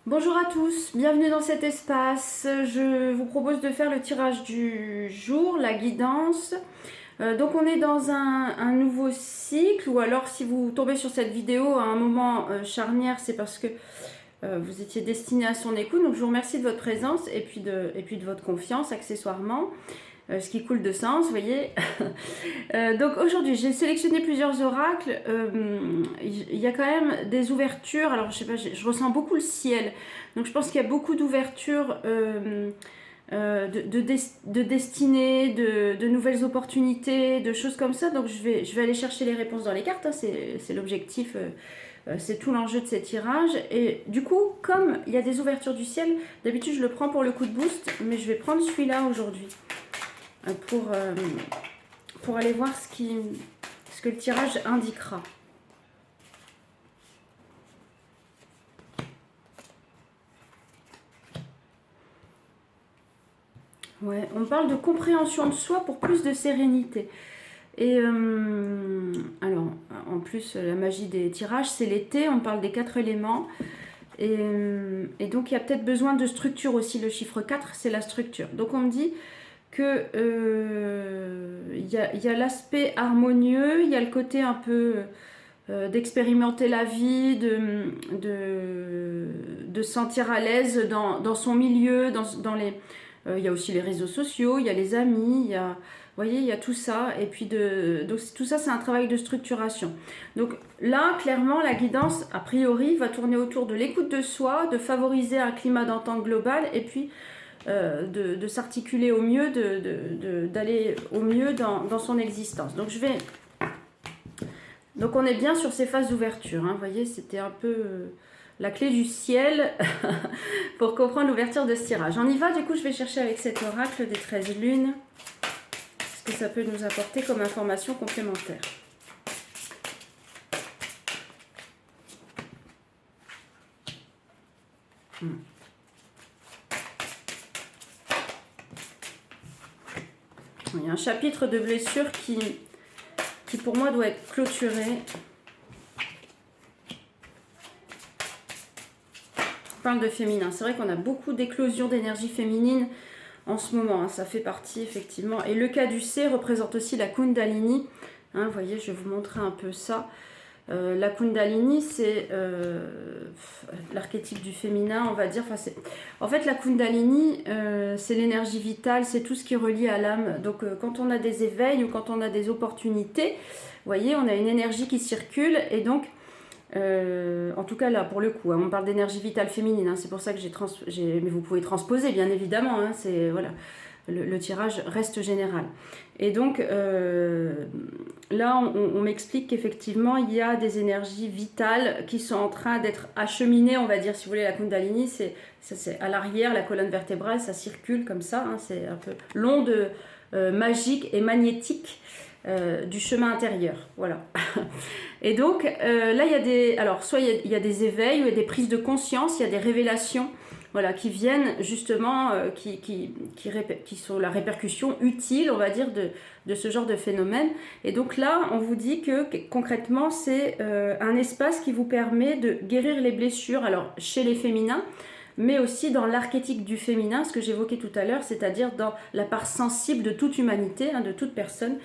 Bonjour à tous, bienvenue dans cet espace. Je vous propose de faire le tirage du jour, la guidance. Donc on est dans un nouveau cycle, ou alors si vous tombez sur cette vidéo à un moment charnière, c'est parce que vous étiez destiné à son écoute. Donc je vous remercie de votre présence et puis de votre confiance accessoirement. Ce qui coule de sens, vous voyez. Donc aujourd'hui, j'ai sélectionné plusieurs oracles. Il y a quand même des ouvertures. Alors je sais pas, je ressens beaucoup le ciel. Donc je pense qu'il y a beaucoup d'ouvertures de destinée, de nouvelles opportunités, de choses comme ça. Donc je vais aller chercher les réponses dans les cartes. Hein. C'est l'objectif. C'est tout l'enjeu de ces tirages. Et du coup, comme il y a des ouvertures du ciel, d'habitude je le prends pour le coup de boost, mais je vais prendre celui-là aujourd'hui pour aller voir ce que le tirage indiquera. Ouais, on parle de compréhension de soi pour plus de sérénité. Et alors, en plus, la magie des tirages, c'est l'été, on parle des 4 éléments. Et donc, il y a peut-être besoin de structure aussi. Le chiffre 4, c'est la structure. Donc, on me dit que y a l'aspect harmonieux, il y a le côté un peu d'expérimenter la vie, de se sentir à l'aise dans son milieu, dans les... il y a aussi les réseaux sociaux, il y a les amis, il y a... Vous voyez, il y a tout ça. Et puis, donc, tout ça, c'est un travail de structuration. Donc là, clairement, la guidance, a priori, va tourner autour de l'écoute de soi, de favoriser un climat d'entente global, et puis de s'articuler au mieux, d'aller au mieux dans son existence. Donc donc on est bien sur ces phases d'ouverture. Hein. Vous voyez, c'était un peu la clé du ciel pour comprendre l'ouverture de ce tirage. On y va, du coup, je vais chercher avec cet oracle des 13 lunes ce que ça peut nous apporter comme information complémentaire. Il y a un chapitre de blessure qui pour moi doit être clôturé. On parle de féminin. C'est vrai qu'on a beaucoup d'éclosions d'énergie féminine en ce moment. Hein. Ça fait partie effectivement. Et le caducée représente aussi la Kundalini. Hein, vous voyez, je vais vous montrer un peu ça. La Kundalini, c'est l'archétype du féminin, on va dire. Enfin, en fait, la Kundalini, c'est l'énergie vitale, c'est tout ce qui relie à l'âme. Donc, quand on a des éveils ou quand on a des opportunités, vous voyez, on a une énergie qui circule. Et donc, en tout cas là, pour le coup, hein, on parle d'énergie vitale féminine. Hein, c'est pour ça que mais vous pouvez transposer, bien évidemment. Hein, c'est voilà. Le tirage reste général. Et donc, là, on m'explique qu'effectivement, il y a des énergies vitales qui sont en train d'être acheminées, on va dire, si vous voulez, la Kundalini, c'est à l'arrière, la colonne vertébrale, ça circule comme ça, hein, c'est un peu l'onde magique et magnétique du chemin intérieur, voilà. Et donc, là, il y a des... Alors, soit il y a des éveils, il y a des prises de conscience, il y a des révélations, voilà, qui viennent justement, qui sont la répercussion utile, on va dire, de ce genre de phénomène. Et donc là, on vous dit que concrètement, c'est un espace qui vous permet de guérir les blessures, alors chez les féminins, mais aussi dans l'archétype du féminin, ce que j'évoquais tout à l'heure, c'est-à-dire dans la part sensible de toute humanité, hein, de toute personne,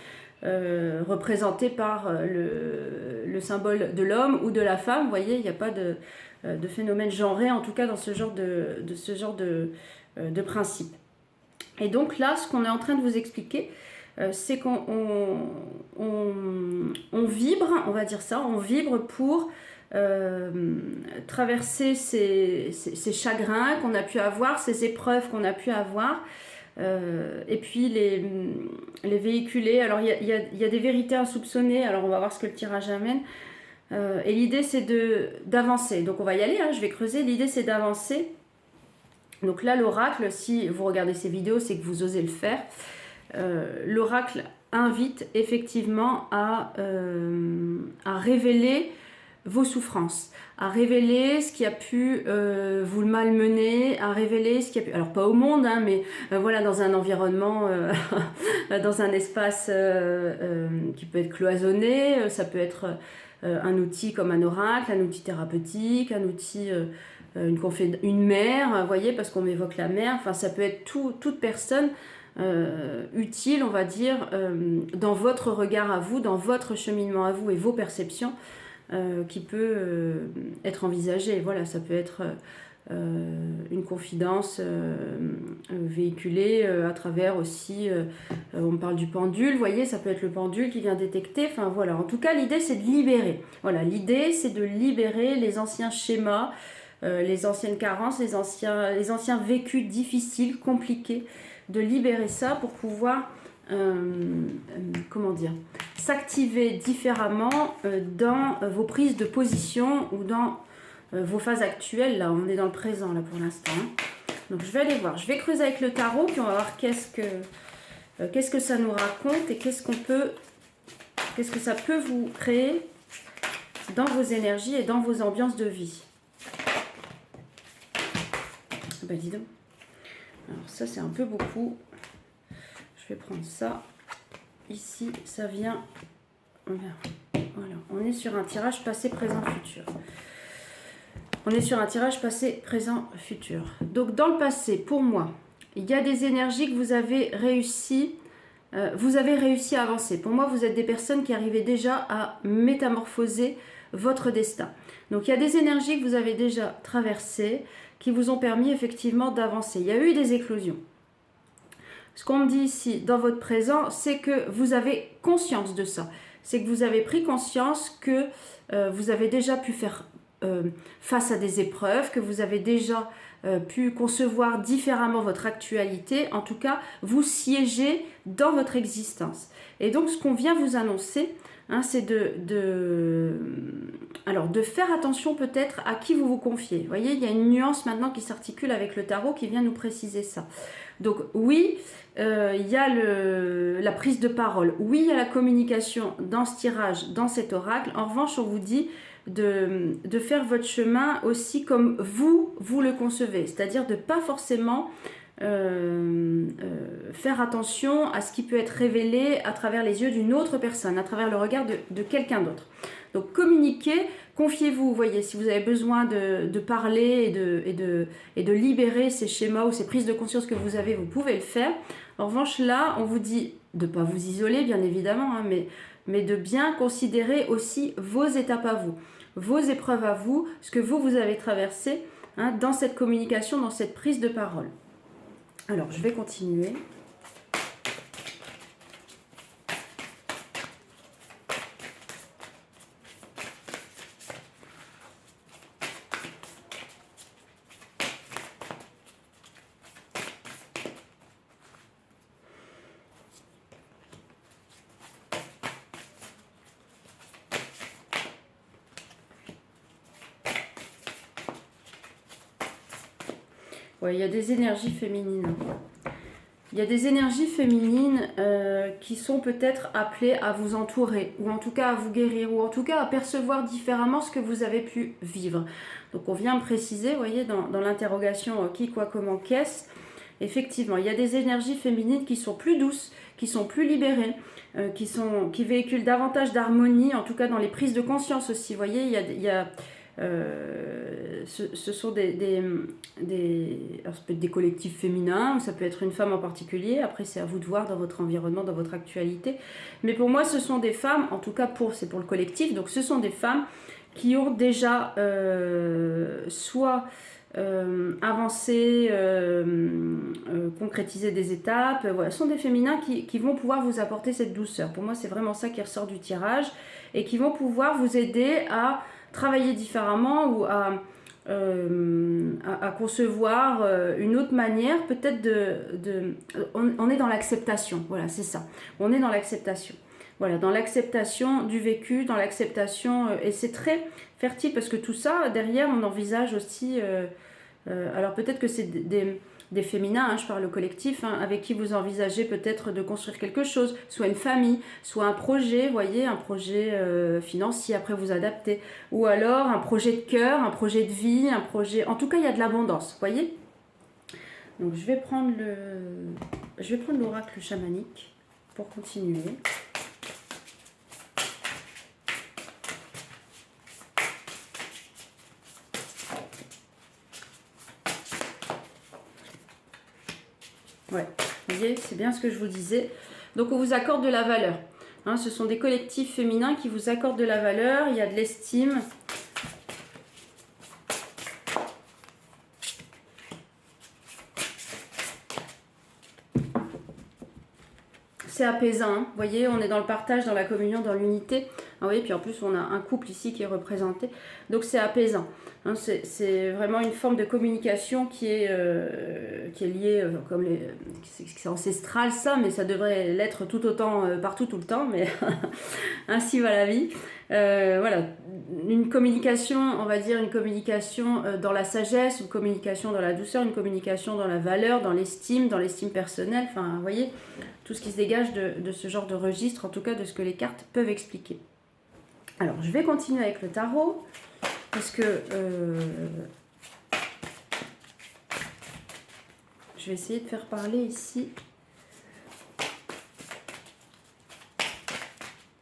représentée par le symbole de l'homme ou de la femme. Vous voyez, il n'y a pas de phénomène genré, en tout cas dans ce genre de principe. Et donc là, ce qu'on est en train de vous expliquer, c'est qu'on vibre, on va dire ça, on vibre pour traverser ces chagrins qu'on a pu avoir, ces épreuves qu'on a pu avoir, et puis les véhiculer. Alors il y a des vérités insoupçonnées, alors on va voir ce que le tirage amène. Et l'idée c'est d'avancer. Donc on va y aller, hein, je vais creuser. L'idée c'est d'avancer. Donc là l'oracle, si vous regardez ces vidéos, c'est que vous osez le faire. L'oracle invite effectivement à révéler vos souffrances, à révéler ce qui a pu vous le malmener, à révéler ce qui a pu, alors pas au monde, hein, mais voilà, dans un environnement, dans un espace qui peut être cloisonné, ça peut être un outil comme un oracle, un outil thérapeutique, un outil une mère, vous voyez, parce qu'on m'évoque la mère. Enfin, ça peut être toute personne utile, on va dire, dans votre regard à vous, dans votre cheminement à vous et vos perceptions, qui peut être envisagée. Voilà, ça peut être une confidence véhiculée à travers aussi, on parle du pendule, vous voyez, ça peut être le pendule qui vient détecter, enfin voilà, en tout cas l'idée c'est de libérer, voilà, l'idée c'est de libérer les anciens schémas, les anciennes carences, les anciens vécus difficiles, compliqués, de libérer ça pour pouvoir comment dire, s'activer différemment dans vos prises de position ou dans vos phases actuelles. Là, on est dans le présent là pour l'instant. Donc je vais aller voir, je vais creuser avec le tarot, puis on va voir qu'est-ce que ça nous raconte et qu'est-ce que ça peut vous créer dans vos énergies et dans vos ambiances de vie. Ben dis donc. Alors ça c'est un peu beaucoup. Je vais prendre ça. Ici, ça vient. Voilà, on est sur un tirage passé, présent, futur. On est sur un tirage passé, présent, futur. Donc dans le passé, pour moi, il y a des énergies que vous avez réussi à avancer. Pour moi, vous êtes des personnes qui arrivaient déjà à métamorphoser votre destin. Donc il y a des énergies que vous avez déjà traversées, qui vous ont permis effectivement d'avancer. Il y a eu des éclosions. Ce qu'on me dit ici, dans votre présent, c'est que vous avez conscience de ça. C'est que vous avez pris conscience que vous avez déjà pu faire face à des épreuves, que vous avez déjà pu concevoir différemment votre actualité. En tout cas, vous siégez dans votre existence. Et donc, ce qu'on vient vous annoncer, hein, c'est de faire attention peut-être à qui vous vous confiez. Vous voyez, il y a une nuance maintenant qui s'articule avec le tarot qui vient nous préciser ça. Donc oui, il y a la prise de parole. Oui, il y a la communication dans ce tirage, dans cet oracle. En revanche, on vous dit de faire votre chemin aussi comme vous le concevez. C'est-à-dire de ne pas forcément faire attention à ce qui peut être révélé à travers les yeux d'une autre personne, à travers le regard de quelqu'un d'autre. Donc communiquez, confiez-vous, vous voyez, si vous avez besoin de parler et de libérer ces schémas ou ces prises de conscience que vous avez, vous pouvez le faire. En revanche, là, on vous dit de ne pas vous isoler, bien évidemment, hein, mais de bien considérer aussi vos étapes à vous, vos épreuves à vous, ce que vous avez traversé hein, dans cette communication, dans cette prise de parole. Alors, je vais continuer. Ouais, il y a des énergies féminines. Il y a des énergies féminines qui sont peut-être appelées à vous entourer, ou en tout cas à vous guérir, ou en tout cas à percevoir différemment ce que vous avez pu vivre. Donc on vient me préciser, vous voyez, dans l'interrogation qui, quoi, comment, qu'est-ce. Effectivement, il y a des énergies féminines qui sont plus douces, qui sont plus libérées, qui véhiculent davantage d'harmonie, en tout cas dans les prises de conscience aussi. Vous voyez, il y a ce sont alors ça peut être des collectifs féminins, ou ça peut être une femme en particulier. Après, c'est à vous de voir dans votre environnement, dans votre actualité. Mais pour moi, ce sont des femmes, en tout cas c'est pour le collectif, donc ce sont des femmes qui ont déjà soit avancé, concrétisé des étapes. Voilà, ce sont des féminins qui vont pouvoir vous apporter cette douceur. Pour moi, c'est vraiment ça qui ressort du tirage, et qui vont pouvoir vous aider à travailler différemment ou à concevoir une autre manière, peut-être on est dans l'acceptation, voilà, c'est ça. On est dans l'acceptation. Voilà, dans l'acceptation du vécu, dans l'acceptation, et c'est très fertile parce que tout ça, derrière, on envisage aussi, alors peut-être que c'est des féminins, hein, je parle au collectif, hein, avec qui vous envisagez peut-être de construire quelque chose, soit une famille, soit un projet, vous voyez, un projet financier, après vous adapter, ou alors un projet de cœur, un projet de vie, un projet... En tout cas, il y a de l'abondance, vous voyez. Donc je vais prendre l'oracle chamanique pour continuer. Ouais, vous voyez, c'est bien ce que je vous disais. Donc on vous accorde de la valeur. Hein, ce sont des collectifs féminins qui vous accordent de la valeur. Il y a de l'estime. C'est apaisant, hein. Vous voyez, on est dans le partage, dans la communion, dans l'unité. Ah oui, puis en plus, on a un couple ici qui est représenté. Donc, c'est apaisant. Hein, c'est vraiment une forme de communication qui est liée, comme c'est ancestral ça, mais ça devrait l'être tout autant partout, tout le temps, mais ainsi va la vie. Voilà, une communication, on va dire une communication dans la sagesse, une communication dans la douceur, une communication dans la valeur, dans l'estime personnelle, enfin, vous voyez, tout ce qui se dégage de ce genre de registre, en tout cas de ce que les cartes peuvent expliquer. Alors, je vais continuer avec le tarot, parce que je vais essayer de faire parler ici.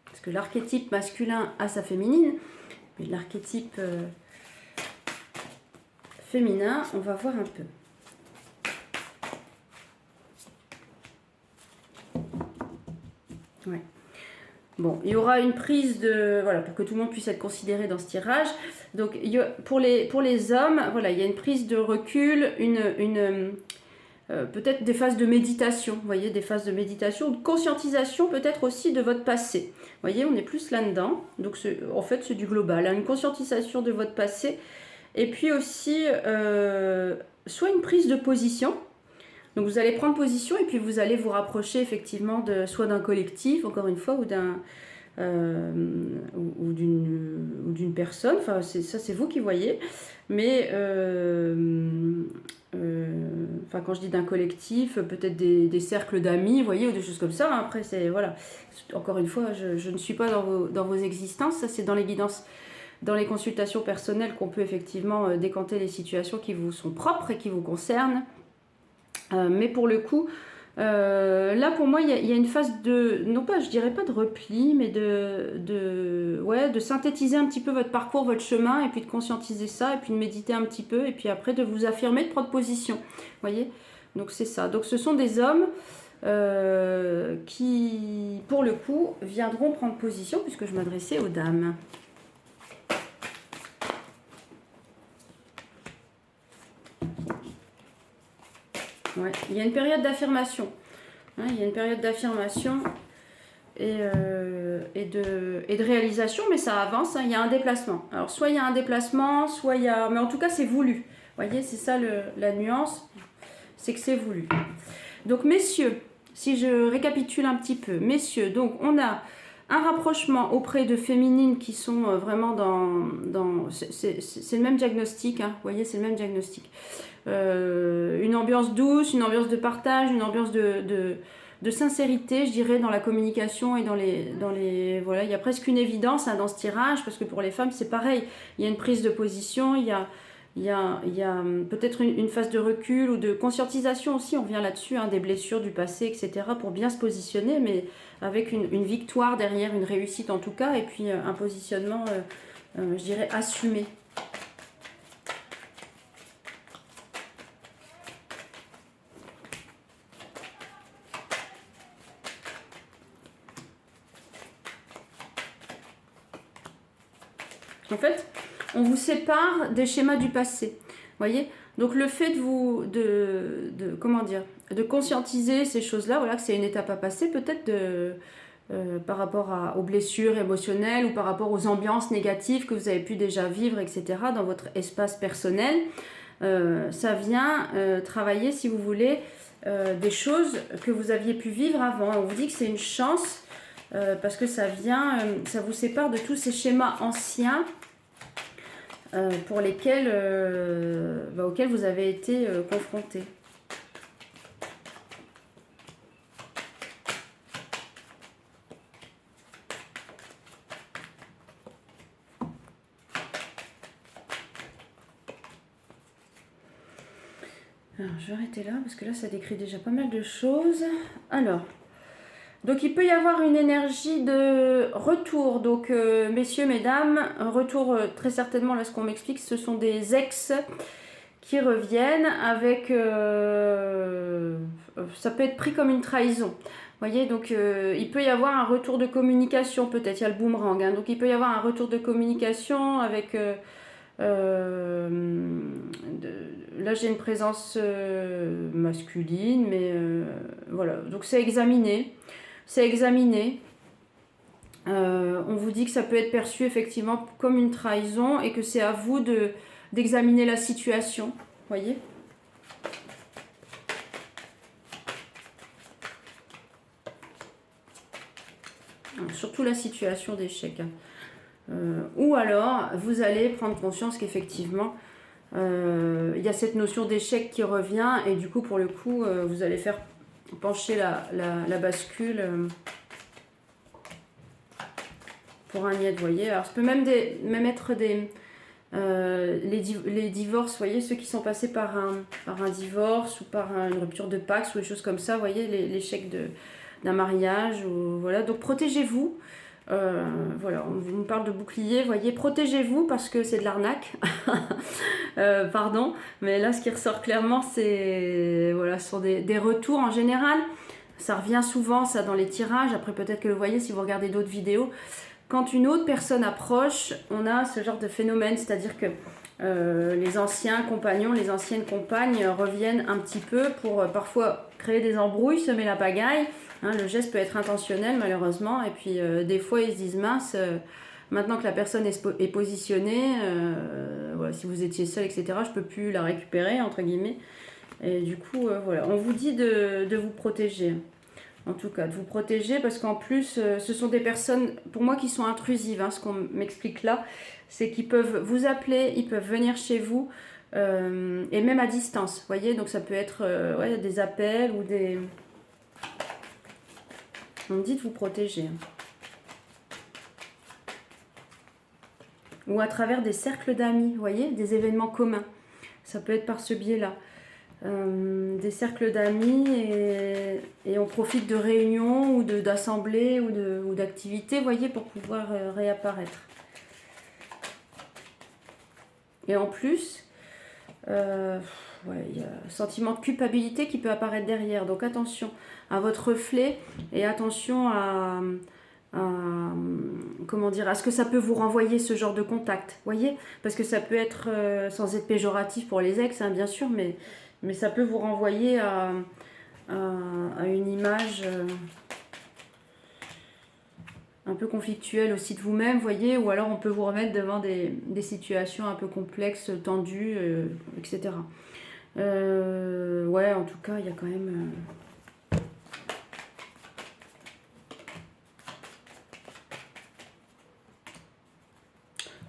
Parce que l'archétype masculin a sa féminine, mais l'archétype féminin, on va voir un peu. Ouais. Bon, il y aura une prise de... Voilà, pour que tout le monde puisse être considéré dans ce tirage. Donc, pour les hommes, voilà, il y a une prise de recul, peut-être des phases de méditation, vous voyez, des phases de méditation, de conscientisation peut-être aussi de votre passé. Vous voyez, on est plus là-dedans. Donc, en fait, c'est du global. Hein, une conscientisation de votre passé. Et puis aussi, soit une prise de position. Donc vous allez prendre position et puis vous allez vous rapprocher effectivement soit d'un collectif, encore une fois, ou d'une personne. Enfin, ça c'est vous qui voyez. Mais quand je dis d'un collectif, peut-être des cercles d'amis, vous voyez, ou des choses comme ça. Après, c'est voilà. Encore une fois, je ne suis pas dans vos existences. Ça, c'est dans les guidances, dans les consultations personnelles qu'on peut effectivement décanter les situations qui vous sont propres et qui vous concernent. Mais pour le coup, là pour moi, il y a une phase de, non pas, je dirais pas de repli, mais de synthétiser un petit peu votre parcours, votre chemin, et puis de conscientiser ça, et puis de méditer un petit peu, et puis après de vous affirmer, de prendre position. Vous voyez? Donc c'est ça. Donc ce sont des hommes qui, pour le coup, viendront prendre position, puisque je m'adressais aux dames. Ouais. Il y a une période d'affirmation. Hein, il y a une période d'affirmation et de réalisation, mais ça avance. Hein, il y a un déplacement. Alors, soit il y a un déplacement, soit il y a... Mais en tout cas, c'est voulu. Vous voyez, c'est ça la nuance. C'est que c'est voulu. Donc, messieurs, si je récapitule un petit peu. Messieurs, donc, on a un rapprochement auprès de féminines qui sont vraiment c'est le même diagnostic. Hein, vous voyez, c'est le même diagnostic. Une ambiance douce, une ambiance de partage, une ambiance de sincérité, je dirais, dans la communication et dans les voilà, il y a presque une évidence hein, dans ce tirage, parce que pour les femmes c'est pareil, il y a une prise de position, il y a peut-être une phase de recul ou de conscientisation aussi, on revient là-dessus, hein, des blessures du passé, etc., pour bien se positionner, mais avec une victoire derrière, une réussite en tout cas, et puis un positionnement, je dirais, assumé. En fait, on vous sépare des schémas du passé. Voyez? Donc le fait de conscientiser ces choses-là, voilà, que c'est une étape à passer, peut-être par rapport aux blessures émotionnelles ou par rapport aux ambiances négatives que vous avez pu déjà vivre, etc., dans votre espace personnel, ça vient travailler, si vous voulez, des choses que vous aviez pu vivre avant. On vous dit que c'est une chance parce que ça vous sépare de tous ces schémas anciens auxquels vous avez été confrontés. Alors, je vais arrêter là, parce que là, ça décrit déjà pas mal de choses. Alors, donc il peut y avoir une énergie de retour. Donc, messieurs, mesdames, un retour très certainement, là, ce qu'on m'explique, ce sont des ex qui reviennent avec... ça peut être pris comme une trahison. Vous voyez, donc il peut y avoir un retour de communication, peut-être, il y a le boomerang, hein, donc il peut y avoir un retour de communication avec... là j'ai une présence masculine, mais voilà, donc c'est examiné. C'est examiné. On vous dit que ça peut être perçu effectivement comme une trahison et que c'est à vous d'examiner la situation. Voyez ? Surtout la situation d'échec. Ou alors, vous allez prendre conscience qu'effectivement, il y a cette notion d'échec qui revient et du coup, pour le coup, vous allez faire pencher la bascule pour un niet, vous voyez. Alors, ça peut même être les divorces, vous voyez, ceux qui sont passés par un divorce ou par une rupture de Pax ou des choses comme ça, vous voyez, l'échec d'un mariage, ou, voilà. Donc, protégez-vous. Voilà, on vous parle de bouclier, voyez, protégez-vous parce que c'est de l'arnaque. Pardon, mais là ce qui ressort clairement c'est, voilà, ce sont des retours en général. Ça revient souvent ça dans les tirages, après peut-être que vous voyez si vous regardez d'autres vidéos. Quand une autre personne approche, on a ce genre de phénomène, c'est-à-dire que les anciens compagnons, les anciennes compagnes reviennent un petit peu pour parfois créer des embrouilles, semer la pagaille. Hein, le geste peut être intentionnel malheureusement et puis des fois ils se disent mince, maintenant que la personne est positionnée, voilà, si vous étiez seul etc, je peux plus la récupérer entre guillemets et du coup voilà, on vous dit de vous protéger, en tout cas de vous protéger parce qu'en plus ce sont des personnes pour moi qui sont intrusives, hein, ce qu'on m'explique là c'est qu'ils peuvent vous appeler, ils peuvent venir chez vous et même à distance, voyez, donc ça peut être ouais, des appels ou des... On me dit de vous protéger. Ou à travers des cercles d'amis, vous voyez, des événements communs. Ça peut être par ce biais-là. Des cercles d'amis et on profite de réunions ou d'assemblées ou d'activités, vous voyez, pour pouvoir réapparaître. Et en plus, ouais, il y a un sentiment de culpabilité qui peut apparaître derrière. Donc attention à votre reflet et attention comment dire, à ce que ça peut vous renvoyer ce genre de contact, voyez, parce que ça peut être sans être péjoratif pour les ex, hein, bien sûr, mais ça peut vous renvoyer à une image un peu conflictuelle aussi de vous-même, voyez, ou alors on peut vous remettre devant des situations un peu complexes, tendues, etc. Ouais, en tout cas, il y a quand même...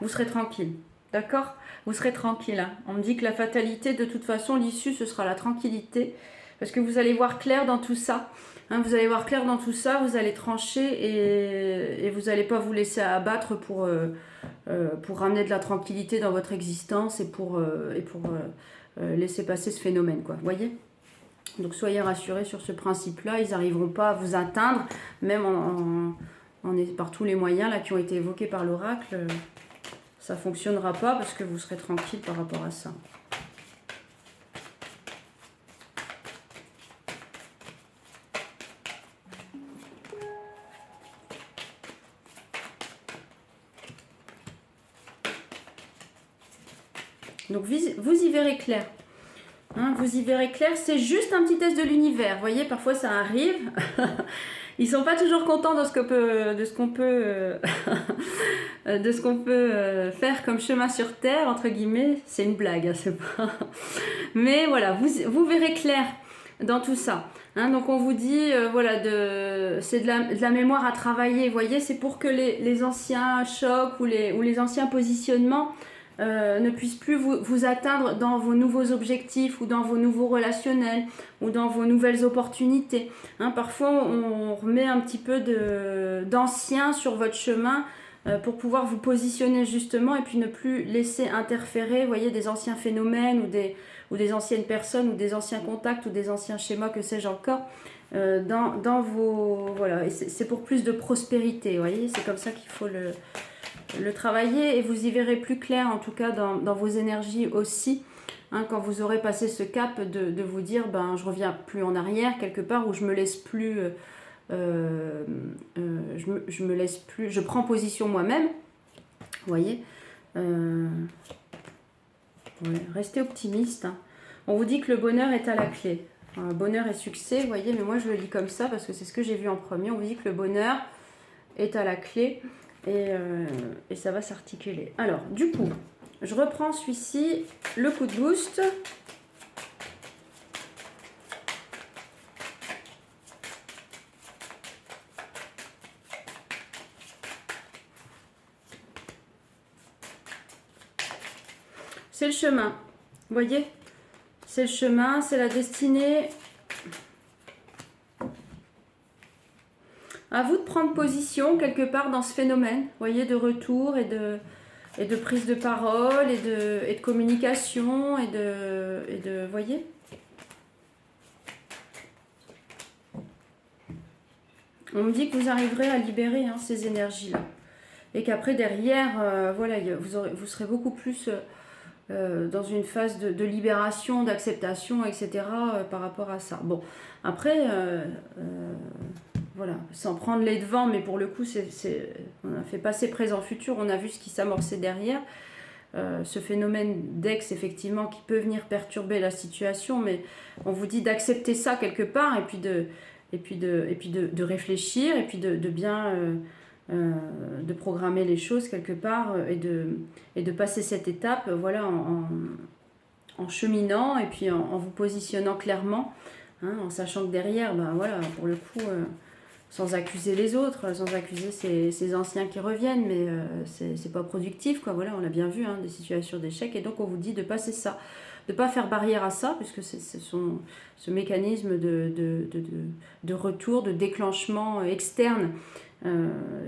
Vous serez tranquille, d'accord? Vous serez tranquille. Hein. On me dit que la fatalité, de toute façon, l'issue, ce sera la tranquillité. Parce que vous allez voir clair dans tout ça. Hein, vous allez voir clair dans tout ça, vous allez trancher et vous n'allez pas vous laisser abattre pour ramener de la tranquillité dans votre existence et pour laisser passer ce phénomène, quoi. Vous voyez? Donc soyez rassurés sur ce principe-là. Ils n'arriveront pas à vous atteindre, même par tous les moyens là, qui ont été évoqués par l'oracle. Ça ne fonctionnera pas parce que vous serez tranquille par rapport à ça. Donc vous y verrez clair. Hein, vous y verrez clair, c'est juste un petit test de l'univers. Vous voyez, parfois ça arrive. Ils sont pas toujours contents de ce qu'on peut faire comme chemin sur terre, entre guillemets. C'est une blague, hein, c'est pas... Mais voilà, vous verrez clair dans tout ça. Hein, donc on vous dit, voilà, c'est de la mémoire à travailler. Vous voyez, c'est pour que les anciens chocs ou les anciens positionnements ne puissent plus vous atteindre dans vos nouveaux objectifs ou dans vos nouveaux relationnels ou dans vos nouvelles opportunités. Hein, parfois, on remet un petit peu d'ancien sur votre chemin pour pouvoir vous positionner justement et puis ne plus laisser interférer, vous voyez, des anciens phénomènes ou des anciennes personnes ou des anciens contacts ou des anciens schémas, que sais-je encore, dans vos... Voilà, et c'est pour plus de prospérité, vous voyez, c'est comme ça qu'il faut le travailler et vous y verrez plus clair en tout cas dans vos énergies aussi Hein, quand vous aurez passé ce cap de vous dire, ben, je reviens plus en arrière quelque part, ou je me laisse plus, je me laisse plus, je prends position moi-même. Vous voyez, ouais, restez optimiste. Hein. On vous dit que le bonheur est à la clé. Bonheur et succès, vous voyez, mais moi je le lis comme ça parce que c'est ce que j'ai vu en premier. On vous dit que le bonheur est à la clé et ça va s'articuler. Alors, du coup, je reprends celui-ci, le coup de boost. C'est le chemin, vous voyez, c'est le chemin, c'est la destinée. À vous de prendre position quelque part dans ce phénomène, vous voyez, de retour et de prise de parole et de communication et de voyez. On me dit que vous arriverez à libérer hein, ces énergies-là. Et qu'après, derrière, voilà, vous serez beaucoup plus dans une phase de libération, d'acceptation, etc. Par rapport à ça. Bon, après, voilà, sans prendre les devants, mais pour le coup, on a fait passé, présent, futur, on a vu ce qui s'amorçait derrière. Ce phénomène d'ex, effectivement, qui peut venir perturber la situation, mais on vous dit d'accepter ça quelque part, et puis de réfléchir, et puis de bien... de programmer les choses quelque part et de passer cette étape voilà, en cheminant et puis en vous positionnant clairement, hein, en sachant que derrière, ben voilà, pour le coup, sans accuser les autres, sans accuser ces anciens qui reviennent, mais c'est pas productif, quoi. Voilà, on l'a bien vu, hein, des situations d'échec, et donc on vous dit de passer ça, de ne pas faire barrière à ça, puisque c'est ce mécanisme de retour, de déclenchement externe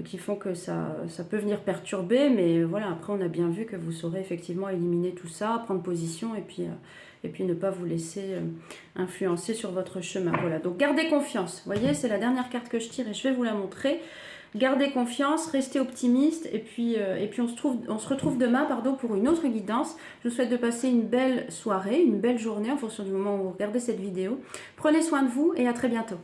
qui font que ça peut venir perturber, mais voilà, après on a bien vu que vous saurez effectivement éliminer tout ça, prendre position et puis ne pas vous laisser influencer sur votre chemin. Voilà, donc gardez confiance, vous voyez, c'est la dernière carte que je tire et je vais vous la montrer. Gardez confiance, restez optimiste et puis on se retrouve demain pour une autre guidance. Je vous souhaite de passer une belle soirée, une belle journée en fonction du moment où vous regardez cette vidéo. Prenez soin de vous et à très bientôt.